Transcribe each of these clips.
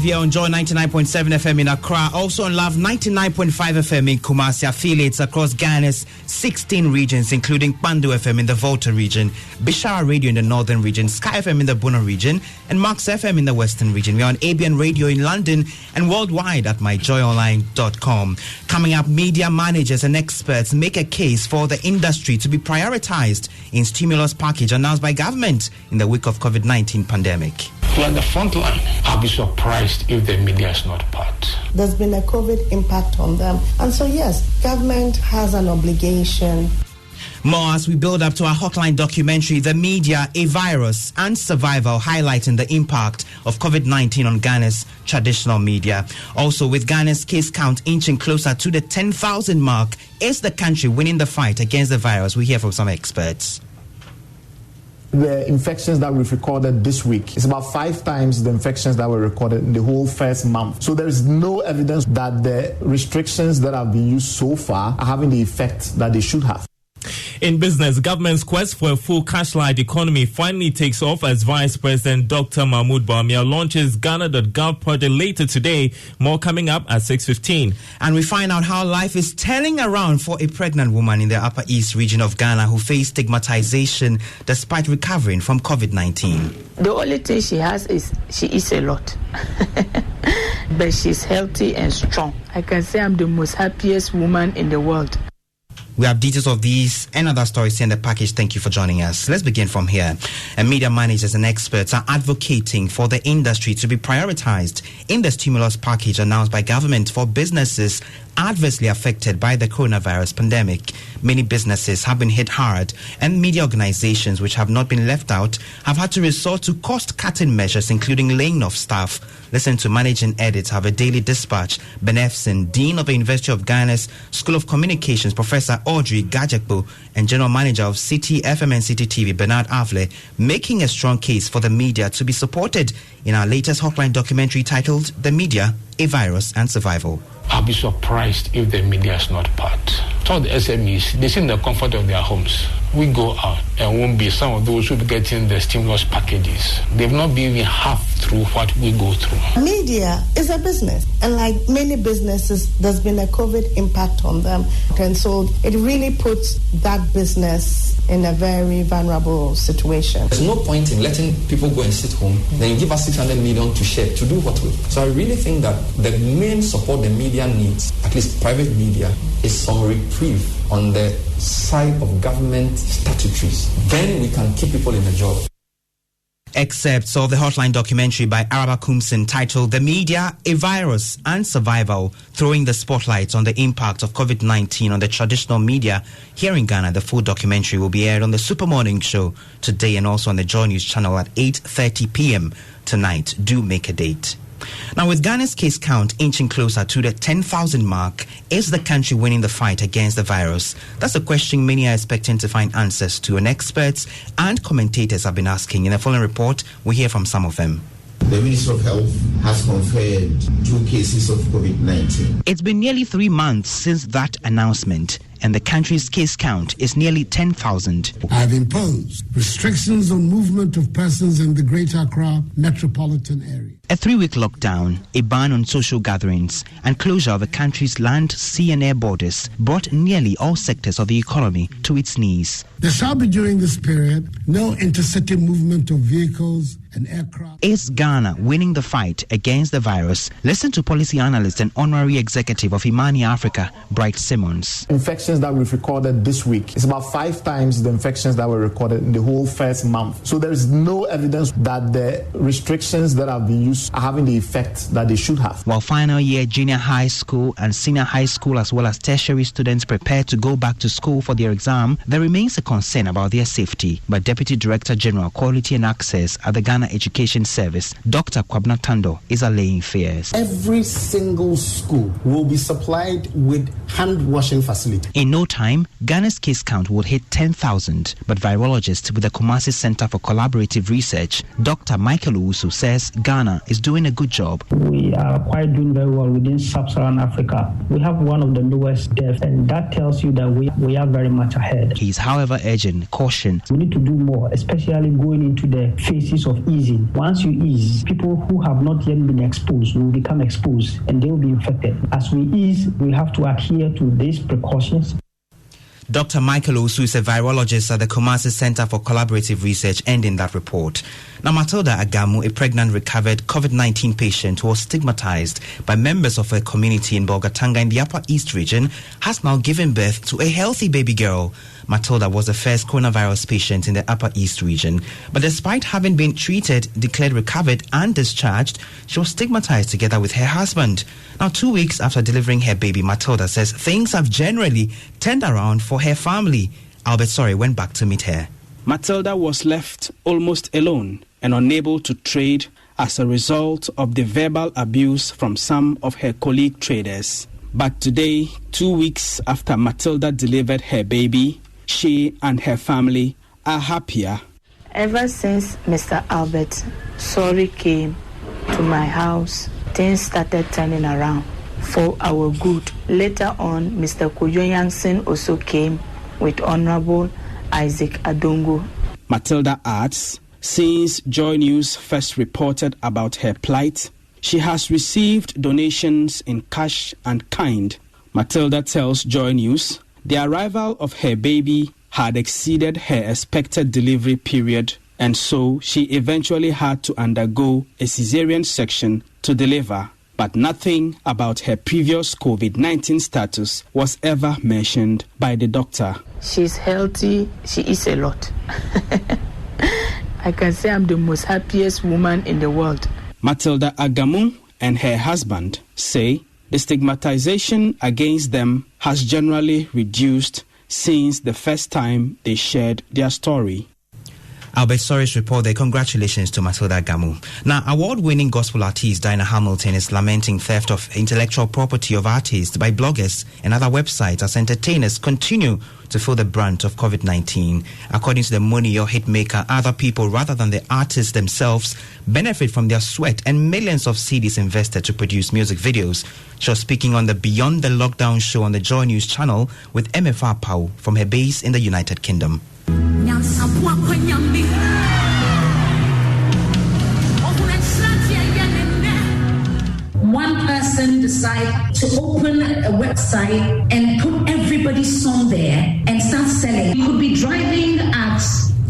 We are on Joy 99.7 FM in Accra, also on Love 99.5 FM in Kumasi, affiliates across Ghana's 16 regions, including Pandu FM in the Volta region, Bishara Radio in the northern region, Sky FM in the Bono region, and Max FM in the western region. We are on ABN Radio in London and worldwide at myjoyonline.com. Coming up, media managers and experts make a case for the industry to be prioritized in stimulus package announced by government in the wake of COVID-19 pandemic. We're on the front line. I'll be surprised if the media is not part. There's been a COVID impact on them. And so, yes, government has an obligation. More as we build up to our hotline documentary, The Media, a Virus and Survival, highlighting the impact of COVID-19 on Ghana's traditional media. Also, with Ghana's case count inching closer to the 10,000 mark, is the country winning the fight against the virus? We hear from some experts. The infections that we've recorded this week is about 5 times the infections that were recorded in the whole first month. So there is no evidence that the restrictions that have been used so far are having the effect that they should have. In business, government's quest for a full cash-light economy finally takes off as Vice President Dr. Mahmoud Bawumia launches Ghana.gov project later today. More coming up at 6:15. And we find out how life is turning around for a pregnant woman in the Upper East region of Ghana who faced stigmatization despite recovering from COVID-19. The only thing she has is she eats a lot. But she's healthy and strong. I can say I'm the most happiest woman in the world. We have details of these and other stories in the package. Thank you for joining us. Let's begin from here. And media managers and experts are advocating for the industry to be prioritized in the stimulus package announced by government for businesses adversely affected by the coronavirus pandemic. Many businesses have been hit hard, and media organizations, which have not been left out, have had to resort to cost-cutting measures, including laying off staff. Listen to managing editor of a Daily Dispatch, Benefson, Dean of the University of Ghana's School of Communications, Professor Audrey Gajekpo, and General Manager of City FM and City TV, Bernard Avle, making a strong case for the media to be supported in our latest hotline documentary titled The Media, a Virus and Survival. I'll be surprised if the media is not part. Some of the SMEs, they sit in the comfort of their homes. We go out and won't be some of those who be getting the stimulus packages. They've not been even half through what we go through. Media is a business, and like many businesses, there's been a COVID impact on them. And so it really puts that business in a very vulnerable situation. There's no point in letting people go and sit home, then you give us 600 million to share, to do what with. So I really think that the main support the media needs, at least private media, is some reprieve on the side of government statutories. Then we can keep people in a job. Excerpts of the hotline documentary by Araba Kumsin titled The Media, a Virus and Survival, throwing the spotlight on the impact of COVID-19 on the traditional media here in Ghana. The full documentary will be aired on the Super Morning Show today and also on the Joy News channel at 8:30 p.m. tonight. Do make a date. Now, with Ghana's case count inching closer to the 10,000 mark, is the country winning the fight against the virus? That's a question many are expecting to find answers to, and experts and commentators have been asking. In the following report, we hear from some of them. The Ministry of Health has confirmed 2 cases of COVID-19. It's been nearly 3 months since that announcement, and the country's case count is nearly 10,000. I have imposed restrictions on movement of persons in the Greater Accra metropolitan area. A 3-week lockdown, a ban on social gatherings, and closure of the country's land, sea and air borders brought nearly all sectors of the economy to its knees. There shall be during this period no intercity movement of vehicles and aircraft. Is Ghana winning the fight against the virus? Listen to policy analyst and honorary executive of Imani Africa, Bright Simmons. Infections that we've recorded this week is about 5 times the infections that were recorded in the whole first month. So there is no evidence that the restrictions that have been used are having the effect that they should have. While final year junior high school and senior high school as well as tertiary students prepare to go back to school for their exam, there remains a concern about their safety. But Deputy Director General Quality and Access at the Ghana Education Service, Dr. Kwabna Tando, is allaying fears. Every single school will be supplied with hand-washing facility. In no time, Ghana's case count will hit 10,000. But virologist with the Kumasi Center for Collaborative Research, Dr. Michael Owusu, says Ghana is doing a good job. We are quite doing very well within sub-Saharan Africa. We have one of the lowest deaths, and that tells you that we are very much ahead. He is, however, urging caution. We need to do more, especially going into the phases of easing. Once you ease, people who have not yet been exposed will become exposed and they will be infected. As we ease, we have to adhere to these precautions. Dr. Michael Osu is a virologist at the Kumasi Center for Collaborative Research, ending that report. Now, Matilda Agamu, a pregnant recovered COVID-19 patient who was stigmatized by members of her community in Bolgatanga in the Upper East region, has now given birth to a healthy baby girl. Matilda was the first coronavirus patient in the Upper East region. But despite having been treated, declared recovered and discharged, she was stigmatized together with her husband. Now, 2 weeks after delivering her baby, Matilda says things have generally turned around for her family. Albert Sorry went back to meet her. Matilda was left almost alone and unable to trade as a result of the verbal abuse from some of her colleague traders. But today, 2 weeks after Matilda delivered her baby, she and her family are happier. Ever since Mr. Albert Sorry came to my house, things started turning around for our good. Later on, Mr. Kojo Yansen also came with Honorable Isaac Adongo. Matilda adds, since Joy News first reported about her plight, she has received donations in cash and kind. Matilda tells Joy News the arrival of her baby had exceeded her expected delivery period, and so she eventually had to undergo a cesarean section to deliver. But nothing about her previous COVID-19 status was ever mentioned by the doctor. She's healthy. She eats a lot. I can say I'm the most happiest woman in the world. Matilda Agamu and her husband say the stigmatization against them has generally reduced since the first time they shared their story. Albert Sorry's report there. Congratulations to Matilda Agamu. Now, award-winning gospel artist Dinah Hamilton is lamenting theft of intellectual property of artists by bloggers and other websites as entertainers continue to feel the brunt of COVID-19. According to the Money or hitmaker, other people rather than the artists themselves benefit from their sweat and millions of CDs invested to produce music videos. She was speaking on the Beyond the Lockdown show on the Joy News channel with MFR Pau from her base in the United Kingdom. One person decided to open a website and put everybody's song there and start selling. You could be driving at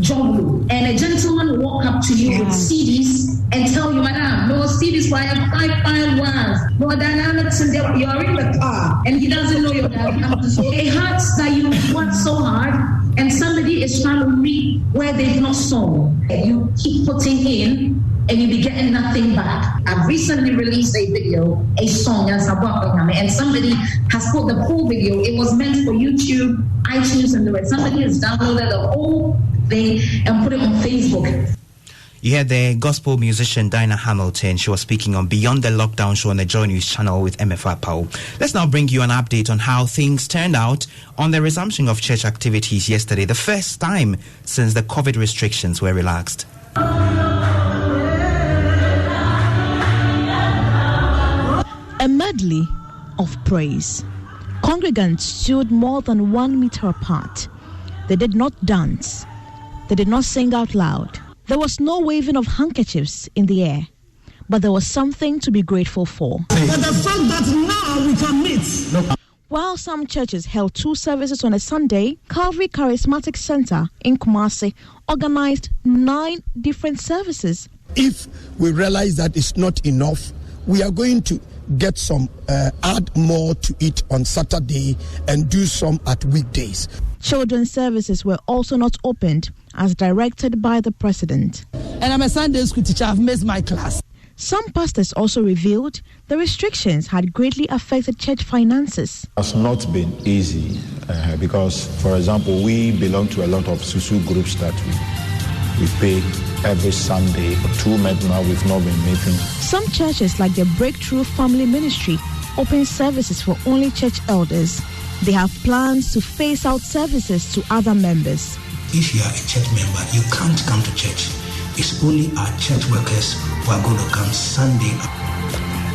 Joglu and a gentleman will walk up to you with CDs and tell you, Madam, no CDs for 5 ones, no dynamics, and you're in the car and he doesn't know your dynamics. So it hurts that you work so hard and somebody is trying to read where they've not sown. You keep putting in and you'll be getting nothing back. I've recently released a video, a song, and somebody has put the full video. It was meant for YouTube, iTunes, and the rest. Somebody has downloaded the whole thing and put it on Facebook. You heard the gospel musician Dinah Hamilton. She was speaking on Beyond the Lockdown show on the Joy News channel with MFR Pau. Let's now bring you an update on how things turned out on the resumption of church activities yesterday, the first time since the COVID restrictions were relaxed. A medley of praise. Congregants stood more than 1 meter apart. They did not dance. They did not sing out loud. There was no waving of handkerchiefs in the air. But there was something to be grateful for. But the fact that now we can meet. While some churches held 2 services on a Sunday, Calvary Charismatic Center in Kumasi organized 9 different services. If we realize that it's not enough, we are going to get some, add more to it on Saturday and do some at weekdays. Children's services were also not opened as directed by the president. And I'm a Sunday school teacher. I've missed my class. Some pastors also revealed the restrictions had greatly affected church finances. It has not been easy because, for example, we belong to a lot of Susu groups that we pay every Sunday. 2 months now we've not been meeting. Some churches like the Breakthrough Family Ministry open services for only church elders. They have plans to phase out services to other members. If you are a church member, you can't come to church. It's only our church workers who are going to come Sunday.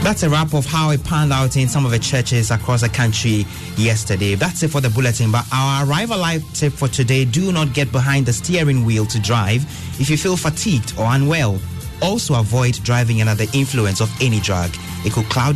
That's a wrap of how it panned out in some of the churches across the country yesterday. That's it for the bulletin. But our Arrival Live tip for today: do not get behind the steering wheel to drive if you feel fatigued or unwell. Also avoid driving under the influence of any drug. It could cloud your